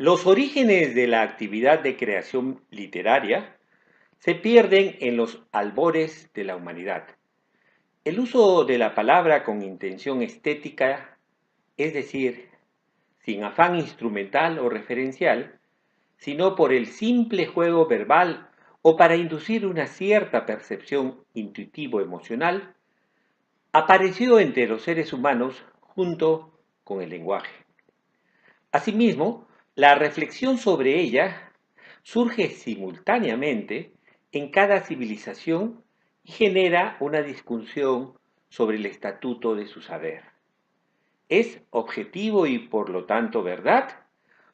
Los orígenes de la actividad de creación literaria se pierden en los albores de la humanidad. El uso de la palabra con intención estética, es decir, sin afán instrumental o referencial, sino por el simple juego verbal o para inducir una cierta percepción intuitivo-emocional, apareció entre los seres humanos junto con el lenguaje. Asimismo, la reflexión sobre ella surge simultáneamente en cada civilización y genera una discusión sobre el estatuto de su saber. ¿Es objetivo y por lo tanto verdad?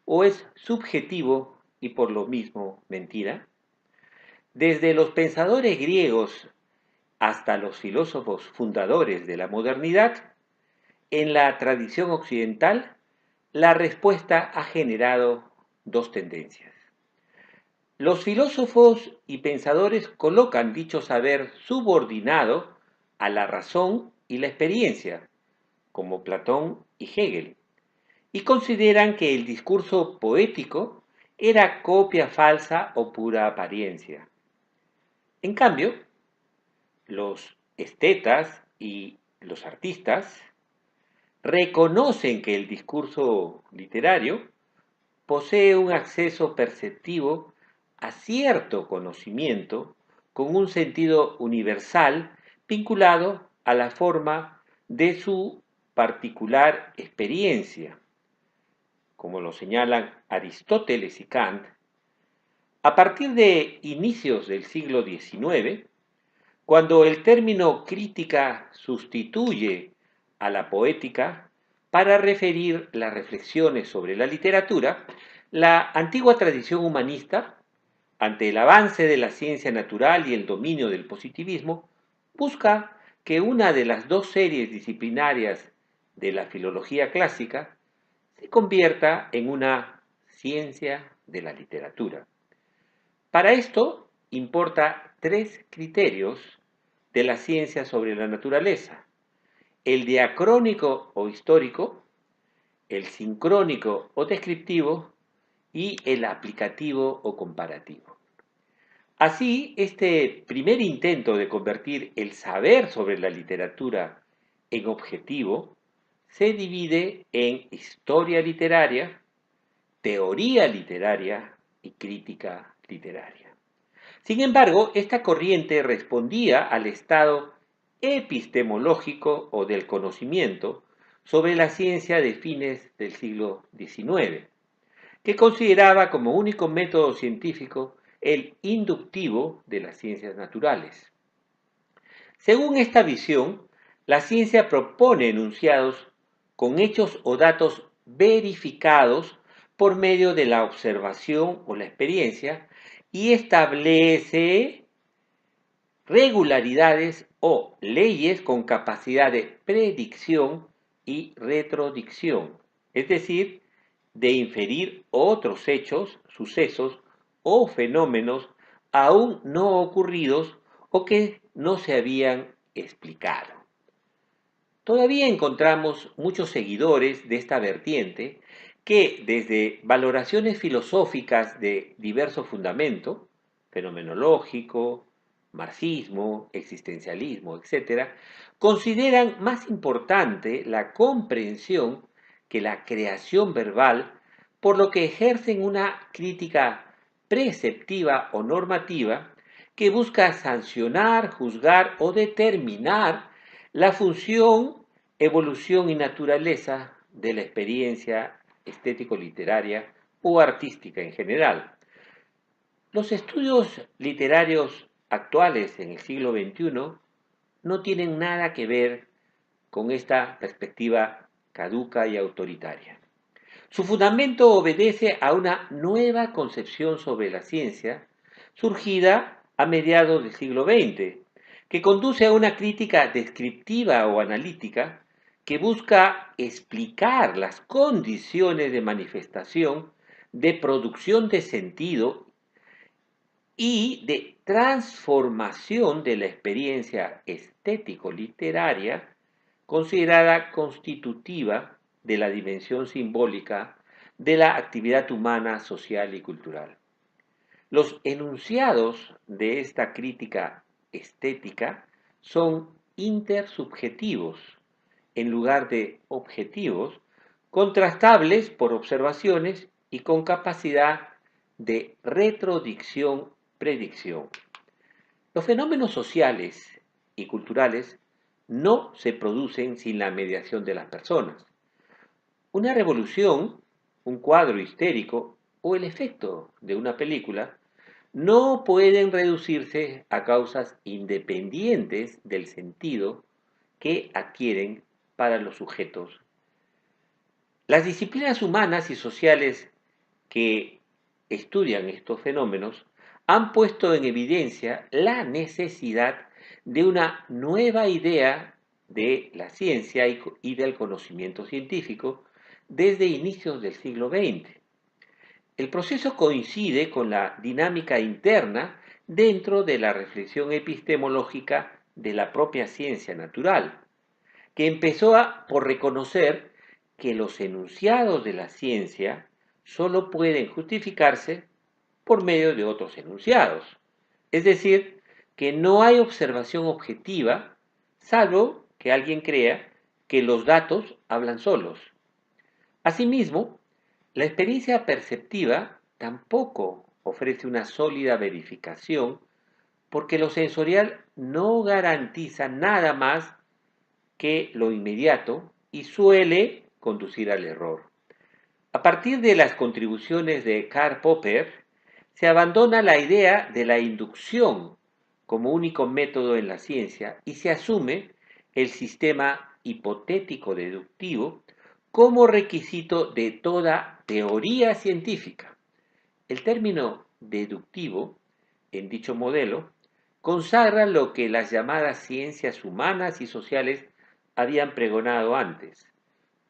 ¿O es subjetivo y por lo mismo mentira? Desde los pensadores griegos hasta los filósofos fundadores de la modernidad, en la tradición occidental, la respuesta ha generado dos tendencias. Los filósofos y pensadores colocan dicho saber subordinado a la razón y la experiencia, como Platón y Hegel, y consideran que el discurso poético era copia falsa o pura apariencia. En cambio, los estetas y los artistas reconocen que el discurso literario posee un acceso perceptivo a cierto conocimiento con un sentido universal vinculado a la forma de su particular experiencia, como lo señalan Aristóteles y Kant. A partir de inicios del siglo XIX, cuando el término crítica sustituye a la poética para referir las reflexiones sobre la literatura, la antigua tradición humanista, ante el avance de la ciencia natural y el dominio del positivismo, busca que una de las dos series disciplinarias de la filología clásica se convierta en una ciencia de la literatura. Para esto importa tres criterios de la ciencia sobre la naturaleza: el diacrónico o histórico, el sincrónico o descriptivo y el aplicativo o comparativo. Así, este primer intento de convertir el saber sobre la literatura en objetivo se divide en historia literaria, teoría literaria y crítica literaria. Sin embargo, esta corriente respondía al estado epistemológico o del conocimiento sobre la ciencia de fines del siglo XIX, que consideraba como único método científico el inductivo de las ciencias naturales. Según esta visión, la ciencia propone enunciados con hechos o datos verificados por medio de la observación o la experiencia y establece regularidades o leyes con capacidad de predicción y retrodicción, es decir, de inferir otros hechos, sucesos o fenómenos aún no ocurridos o que no se habían explicado. Todavía encontramos muchos seguidores de esta vertiente que desde valoraciones filosóficas de diverso fundamento, fenomenológico, marxismo, existencialismo, etc., consideran más importante la comprensión que la creación verbal, por lo que ejercen una crítica preceptiva o normativa que busca sancionar, juzgar o determinar la función, evolución y naturaleza de la experiencia estético-literaria o artística en general. Los estudios literarios actuales en el siglo XXI no tienen nada que ver con esta perspectiva caduca y autoritaria. Su fundamento obedece a una nueva concepción sobre la ciencia surgida a mediados del siglo XX, que conduce a una crítica descriptiva o analítica que busca explicar las condiciones de manifestación, de producción de sentido y de transformación de la experiencia estético-literaria considerada constitutiva de la dimensión simbólica de la actividad humana, social y cultural. Los enunciados de esta crítica estética son intersubjetivos en lugar de objetivos, contrastables por observaciones y con capacidad de retrodicción-predicción. Los fenómenos sociales y culturales no se producen sin la mediación de las personas. Una revolución, un cuadro histérico o el efecto de una película no pueden reducirse a causas independientes del sentido que adquieren para los sujetos. Las disciplinas humanas y sociales que estudian estos fenómenos han puesto en evidencia la necesidad de una nueva idea de la ciencia y del conocimiento científico desde inicios del siglo XX. El proceso coincide con la dinámica interna dentro de la reflexión epistemológica de la propia ciencia natural, que empezó por reconocer que los enunciados de la ciencia solo pueden justificarse por medio de otros enunciados. Es decir, que no hay observación objetiva, salvo que alguien crea que los datos hablan solos. Asimismo, la experiencia perceptiva tampoco ofrece una sólida verificación porque lo sensorial no garantiza nada más que lo inmediato y suele conducir al error. A partir de las contribuciones de Karl Popper, se abandona la idea de la inducción como único método en la ciencia y se asume el sistema hipotético deductivo como requisito de toda teoría científica. El término deductivo, en dicho modelo, consagra lo que las llamadas ciencias humanas y sociales habían pregonado antes.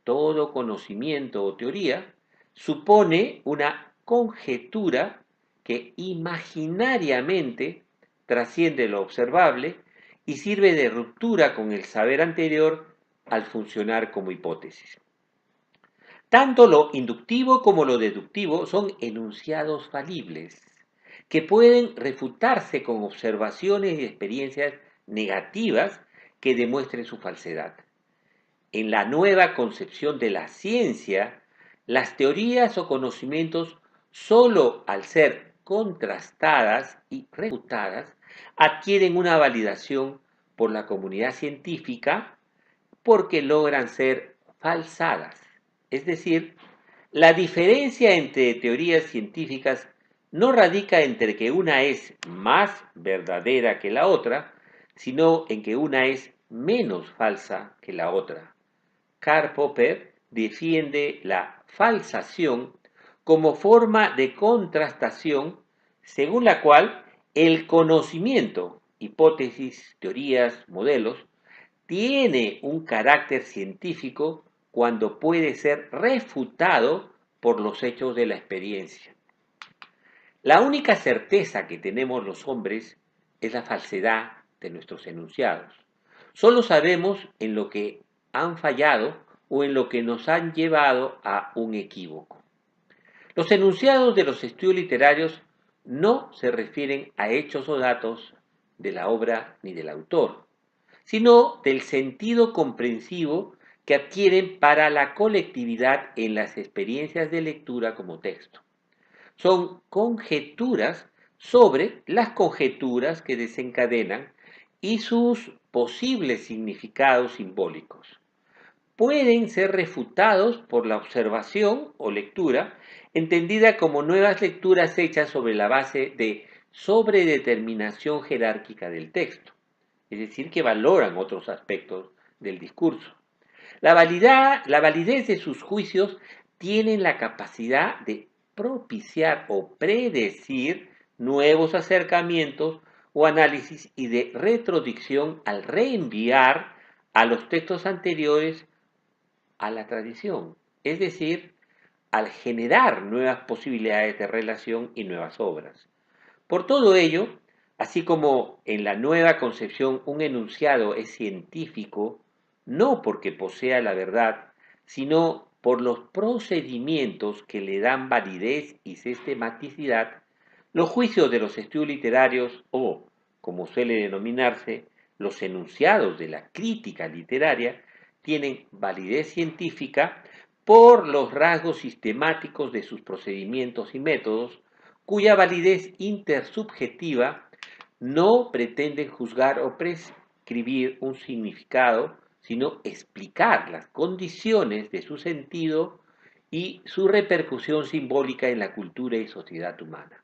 Todo conocimiento o teoría supone una conjetura que imaginariamente trasciende lo observable y sirve de ruptura con el saber anterior al funcionar como hipótesis. Tanto lo inductivo como lo deductivo son enunciados falibles, que pueden refutarse con observaciones y experiencias negativas que demuestren su falsedad. En la nueva concepción de la ciencia, las teorías o conocimientos, solo al ser contrastadas y refutadas, adquieren una validación por la comunidad científica porque logran ser falsadas. Es decir, la diferencia entre teorías científicas no radica entre que una es más verdadera que la otra, sino en que una es menos falsa que la otra. Karl Popper defiende la falsación como forma de contrastación según la cual el conocimiento, hipótesis, teorías, modelos, tiene un carácter científico cuando puede ser refutado por los hechos de la experiencia. La única certeza que tenemos los hombres es la falsedad de nuestros enunciados. Solo sabemos en lo que han fallado o en lo que nos han llevado a un equívoco. Los enunciados de los estudios literarios no se refieren a hechos o datos de la obra ni del autor, sino del sentido comprensivo que adquieren para la colectividad en las experiencias de lectura como texto. Son conjeturas sobre las conjeturas que desencadenan y sus posibles significados simbólicos. Pueden ser refutados por la observación o lectura, entendida como nuevas lecturas hechas sobre la base de sobredeterminación jerárquica del texto, es decir, que valoran otros aspectos del discurso. La validez de sus juicios tienen la capacidad de propiciar o predecir nuevos acercamientos o análisis y de retrodicción al reenviar a los textos anteriores a la tradición, es decir, al generar nuevas posibilidades de relación y nuevas obras. Por todo ello, así como en la nueva concepción un enunciado es científico, no porque posea la verdad, sino por los procedimientos que le dan validez y sistematicidad, los juicios de los estudios literarios o, como suele denominarse, los enunciados de la crítica literaria tienen validez científica por los rasgos sistemáticos de sus procedimientos y métodos, cuya validez intersubjetiva no pretenden juzgar o prescribir un significado, sino explicar las condiciones de su sentido y su repercusión simbólica en la cultura y sociedad humana.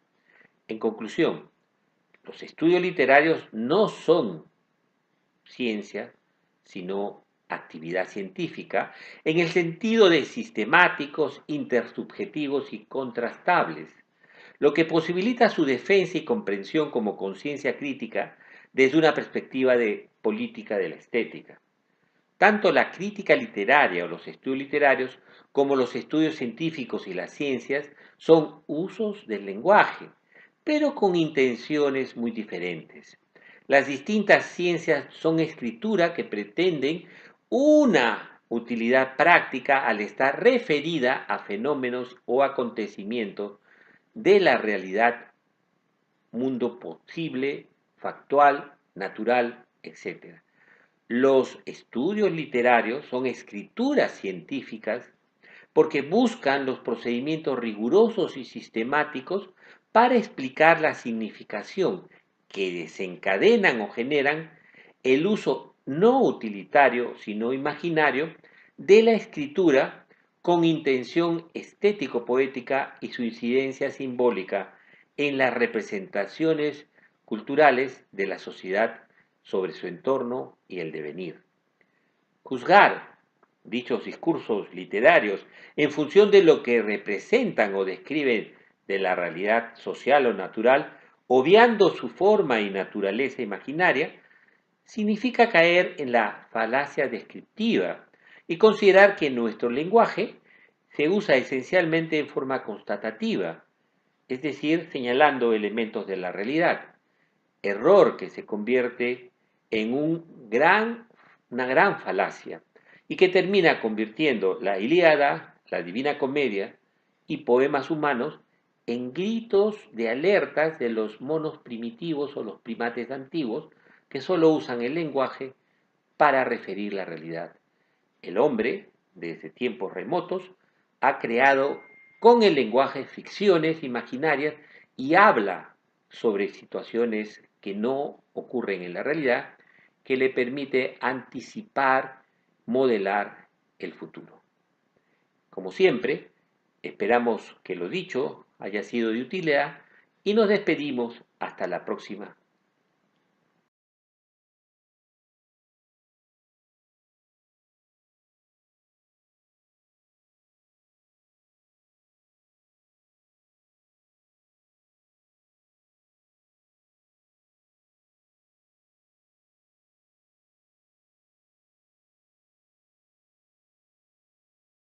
En conclusión, los estudios literarios no son ciencia, sino actividad científica, en el sentido de sistemáticos, intersubjetivos y contrastables, lo que posibilita su defensa y comprensión como conciencia crítica desde una perspectiva de política de la estética. Tanto la crítica literaria o los estudios literarios como los estudios científicos y las ciencias son usos del lenguaje, pero con intenciones muy diferentes. Las distintas ciencias son escritura que pretenden una utilidad práctica al estar referida a fenómenos o acontecimientos de la realidad, mundo posible, factual, natural, etc. Los estudios literarios son escrituras científicas porque buscan los procedimientos rigurosos y sistemáticos para explicar la significación que desencadenan o generan el uso no utilitario, sino imaginario, de la escritura con intención estético-poética y su incidencia simbólica en las representaciones culturales de la sociedad sobre su entorno y el devenir. Juzgar dichos discursos literarios en función de lo que representan o describen de la realidad social o natural, obviando su forma y naturaleza imaginaria, significa caer en la falacia descriptiva y considerar que nuestro lenguaje se usa esencialmente en forma constatativa, es decir, señalando elementos de la realidad, error que se convierte en una gran falacia y que termina convirtiendo la Ilíada, la Divina Comedia y poemas humanos en gritos de alertas de los monos primitivos o los primates antiguos que solo usan el lenguaje para referir la realidad. El hombre, desde tiempos remotos, ha creado con el lenguaje ficciones imaginarias y habla sobre situaciones que no ocurren en la realidad, que le permite anticipar, modelar el futuro. Como siempre, esperamos que lo dicho haya sido de utilidad y nos despedimos hasta la próxima